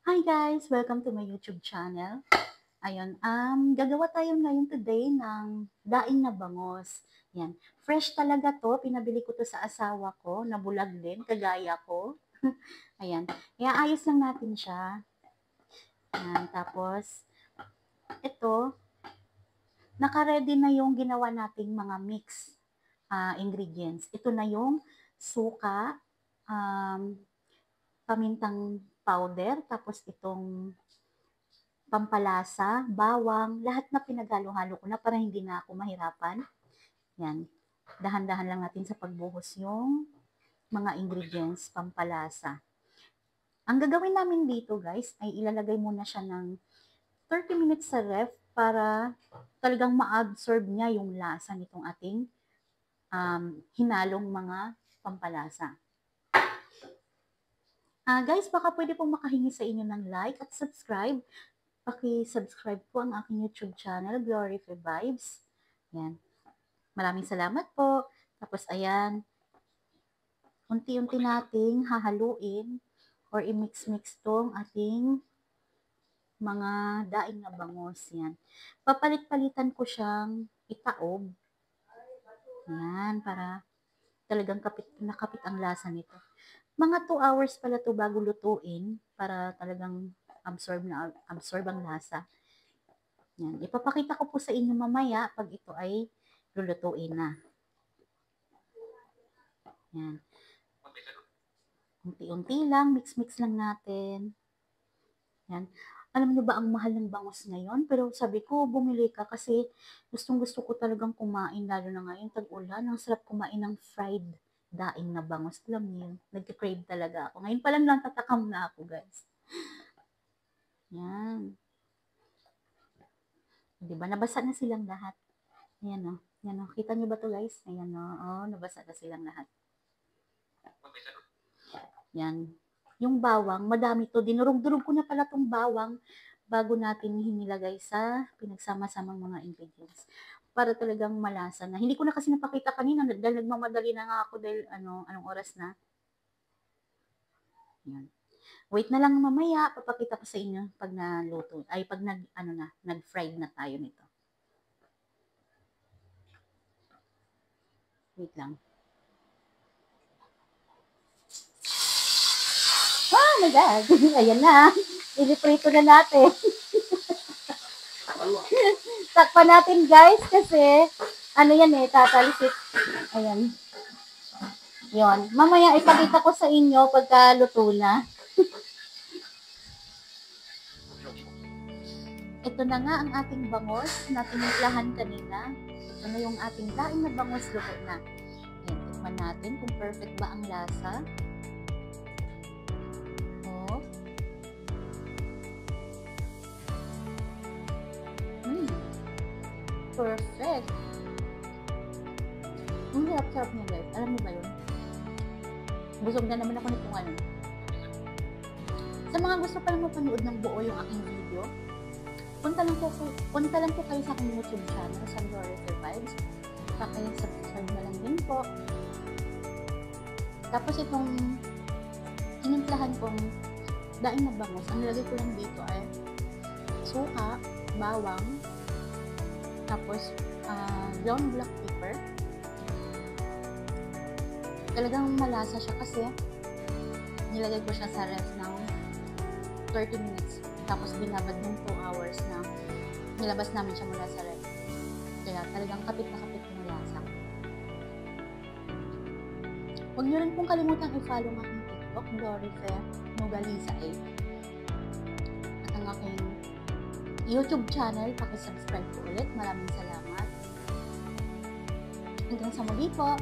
Hi guys! Welcome to my YouTube channel. Ayun, gagawa tayo ngayon today ng daing na bangos. Yan. Fresh talaga to. Pinabili ko to sa asawa ko. Nabulag din, kagaya ko. Ayan. Iaayos lang natin siya. Yan. Tapos, ito, naka-ready na yung ginawa nating mga mix ingredients. Ito na yung suka, pamintang powder, tapos itong pampalasa, bawang, lahat na pinaghalo-halo ko na para hindi na ako mahirapan. Yan. Dahan-dahan lang natin sa pagbuhos yung mga ingredients, pampalasa. Ang gagawin namin dito guys, ay ilalagay muna siya ng 30 minutes sa ref para talagang ma-absorb niya yung lasa nitong ating hinalong mga pampalasa. Guys, baka pwede pong makahingi sa inyo ng like at subscribe. Paki-subscribe po ang aking YouTube channel, Glorify Vibes. Yan. Maraming salamat po. Tapos ayan, unti-unti nating hahaluin or i-mix-mix tong ating mga daing na bangos. Yan. Papalit-palitan ko siyang itaob. Yan, para talagang nakapit ang lasa nito. Mga 2 hours pala to bago lutuin para talagang absorb ang lasa. Yan. Ipapakita ko po sa inyo mamaya pag ito ay lulutuin na. Yan. Unti-unti lang, mix-mix lang natin. Yan. Alam niyo ba ang mahal ng bangus ngayon? Pero sabi ko, bumili ka kasi gustong-gusto ko talagang kumain, lalo na ngayon tag-ulan. Ang sarap kumain ng fried daing na bangus. Alam niyo yun, nagka-crave talaga ako. Ngayon pa lang tatakam na ako, guys. Yan. Diba? Nabasa na silang lahat. Ayan o. Yan o. Kita niyo ba to guys? Ayan o. Oh, nabasa na silang lahat. Yan. Yung bawang, madami to. Dinurog-durog ko na pala tong bawang bago natin hinilagay sa pinagsama-samang mga ingredients. Para talagang malasa na. Hindi ko na kasi napakita kanina dahil nagmamadali na nga ako dahil anong oras na. Yan. Wait na lang mamaya, papakita ko sa inyo pag naluto. Ay, pag nag-fried na tayo nito. Wait lang. Oh my God! Ayan na. I-reprito na natin. Takpan natin guys kasi ano yan tatalisik. Ayan. Yon. Mamaya ipakita ko sa inyo pagka luto na. Ito na nga ang ating bangos na tinimplahan kanina. Ito na yung ating daing na bangos, luto na. Ayan, tikman natin kung perfect ba ang lasa. Oh. Perfect. Ang sarap-sarap niya guys. Alam mo ba yun? Busog na naman ako nitong ano. Sa mga gusto pa lang mapanood ng buo yung aking video, punta lang po kayo sa aking YouTube channel, sa Glorify Vibes. Paki-subscribe na lang din po. Tapos itong tinimplahan kong daing na bangos, ang nilagay ko lang dito ay suka, bawang, tapos ground black pepper. Talagang malasa siya kasi nilagay ko siya sa ref ng 30 minutes. Tapos binabad ng 2 hours na nilabas namin siya mula sa ref. Kaya talagang kapit na kapit yung lasa. Huwag nyo rin pong kalimutang i-follow ang aking TikTok, Glorify Nogalisa 8. At ang aking YouTube channel, paki-subscribe po ulit. Maraming salamat. Hanggang sa muli po.